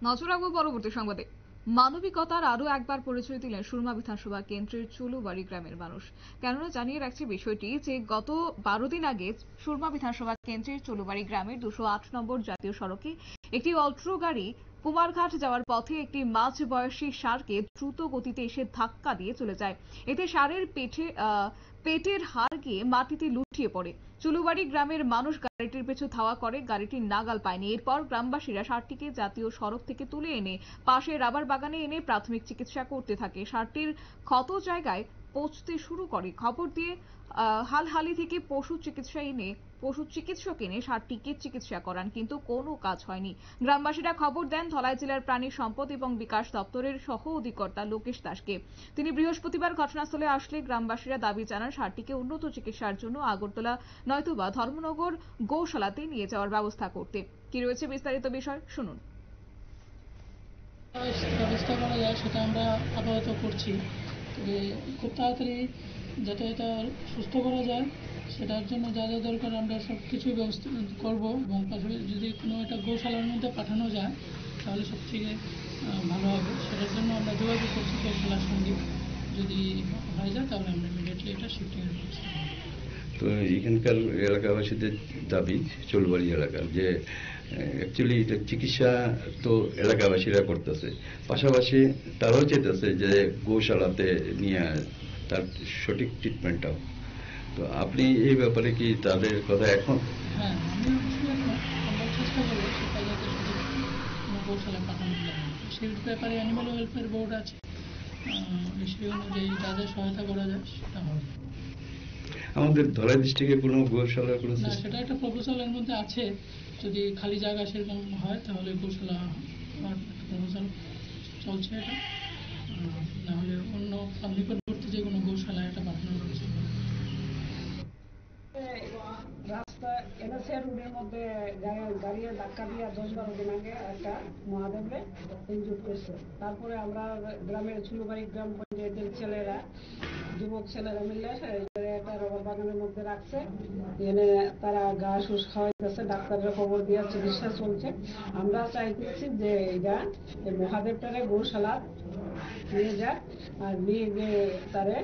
নজর রাখবো পরবর্তী সংবাদে। মানবিকতার আরো একবার পরিচয় দিলেন সুরমা বিধানসভা কেন্দ্রের চুলুবাড়ি গ্রামের মানুষ। কেননা জানিয়ে রাখছি বিষয়টি যে গত 12 দিন আগে সুরমা বিধানসভা কেন্দ্রের চুলুবাড়ি গ্রামের 208 নম্বর জাতীয় সড়কে একটি অল্ট্রো গাড়ি কুমারঘাট যাওয়ার পথে একটি মাঝ বয়সী ষাঁড়কে দ্রুত গতিতে এসে ধাক্কা দিয়ে চলে যায়। এতে ষাঁড়ের পেটের হাড় গিয়ে মাটিতে লুটিয়ে পড়ে। চুলুবাড়ি গ্রামের মানুষ গাড়িটির পেছু ধাওয়া করে, গাড়িটির নাগাল পায়নি। এরপর গ্রামবাসীরা ষাঁড়টিকে জাতীয় সড়ক থেকে তুলে এনে পাশে রাবার বাগানে এনে প্রাথমিক চিকিৎসা করতে থাকে। ষাঁড়টির ক্ষত জায়গায় পচতে শুরু করে। খবর দিয়ে হালহালি থেকে পশু চিকিৎসক এনে ষাঁড়টিকে চিকিৎসা করান, কিন্তু কোনো কাজ হয়নি। গ্রামবাসীরা খবর দেন ধলাই জেলার প্রাণী সম্পদ এবং বিকাশ দপ্তরের সহ অধিকর্তা লোকেশ দাসকে। তিনি বৃহস্পতিবার ঘটনাস্থলে আসলে গ্রামবাসীরা দাবি জানান ষাঁড়টিকে উন্নত চিকিৎসার জন্য আগরতলা নয়তোবা ধর্মনগর গৌশালাতে নিয়ে যাওয়ার ব্যবস্থা করতে। কি রয়েছে বিস্তারিত বিষয় শুনুন। ব্যবস্থা করা যায় সেটা আমরা আপাতত করছি, তবে খুব তাড়াতাড়ি যাতে এটা সুস্থ করা যায় সেটার জন্য যা যা দরকার আমরা সব কিছুই ব্যবস্থা করব, এবং পাশাপাশি যদি কোনো একটা গৌশালার মধ্যে পাঠানো যায় তাহলে সবথেকে ভালো হবে। সেটার জন্য আমরা যোগাযোগ করছি গৌশালার সঙ্গে, যদি হয়ে যায় তাহলে আমরা ইমিডিয়েটলি এটা শিফটিংয়ের করছি। তো এখানকার এলাকাবাসীদের দাবি, চুলবাড়ি এলাকার, যে অ্যাকচুয়ালি এটা চিকিৎসা তো এলাকাবাসীরা করতেছে, পাশাপাশি তারাও চেতেছে যে গৌশালাতে নিয়ে তার সঠিক ট্রিটমেন্টটাও। তো আপনি এই ব্যাপারে কি তাদের কথা এখন? হ্যাঁ, আমি অবশ্যই এখন আমরা চেষ্টা করবো সেটা যাতে সঠিক কোনো গৌশালায় পাঠানো যায়। সেই ব্যাপারে অ্যানিম্যাল ওয়েলফেয়ার বোর্ড আছে, সেই অনুযায়ী যা যা সহায়তা করা যায় সেটা হবে। আমাদের ধলাই ডিস্ট্রিক্টে কোনো গৌশালার কোনো না, সেটা একটা প্রপোজালের মধ্যে আছে, যদি খালি জায়গা সেরকম হয় তাহলে গৌশালা প্রপোজাল চলছে এটা, নাহলে অন্য নিকটবর্তী যে কোনো গৌশালায় এটা পাঠানো রয়েছে। রাস্তা এনএসএ রোডের মধ্যে গাড়ির ধাক্কা দিয়ে 10-12 দিন আগে একটা মহাদেবরে ইনজুর করছে। তারপরে আমরা গ্রামের চুলুবাড়ি গ্রাম পঞ্চায়েতের ছেলেরা, যুবক ছেলেরা মিলে একটা রবার বাগানের মধ্যে রাখছে, এনে তারা ঘাস ঘুষ খাওয়াইতেছে, ডাক্তাররা খবর দিয়ে চিকিৎসা চলছে। আমরা চাইতেছি যে এটা মহাদেবটারে গৌশালা নিয়ে যায়, আর নিয়ে গিয়ে তারে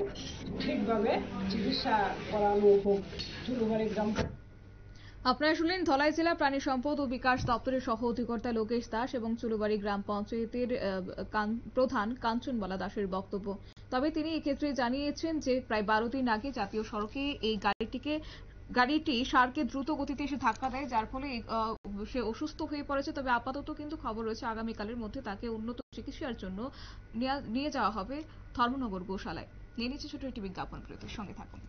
ঠিকভাবে চিকিৎসা করানো হোক চুলুবাড়ি গ্রাম। আপনারা শুনলেন ধলাই জেলা প্রাণী সম্পদ ও বিকাশ দপ্তরের সহ অধিকর্তা লোকেশ দাস এবং চুলুবাড়ি গ্রাম পঞ্চায়েতের প্রধান কাঞ্চনবালা দাসের বক্তব্য। তবে তিনি এক্ষেত্রে জানিয়েছেন যে প্রায় 12 দিন আগে জাতীয় সড়কে এই গাড়িটি ষাঁড়কে দ্রুত গতিতে এসে ধাক্কা দেয়, যার ফলে সে অসুস্থ হয়ে পড়েছে। তবে আপাতত কিন্তু খবর রয়েছে আগামীকালের মধ্যে তাকে উন্নত চিকিৎসার জন্য নিয়ে যাওয়া হবে ধর্মনগর গৌশালায়। নিয়ে নিচ্ছে ছোট একটি বিজ্ঞাপন, সঙ্গে থাকুন।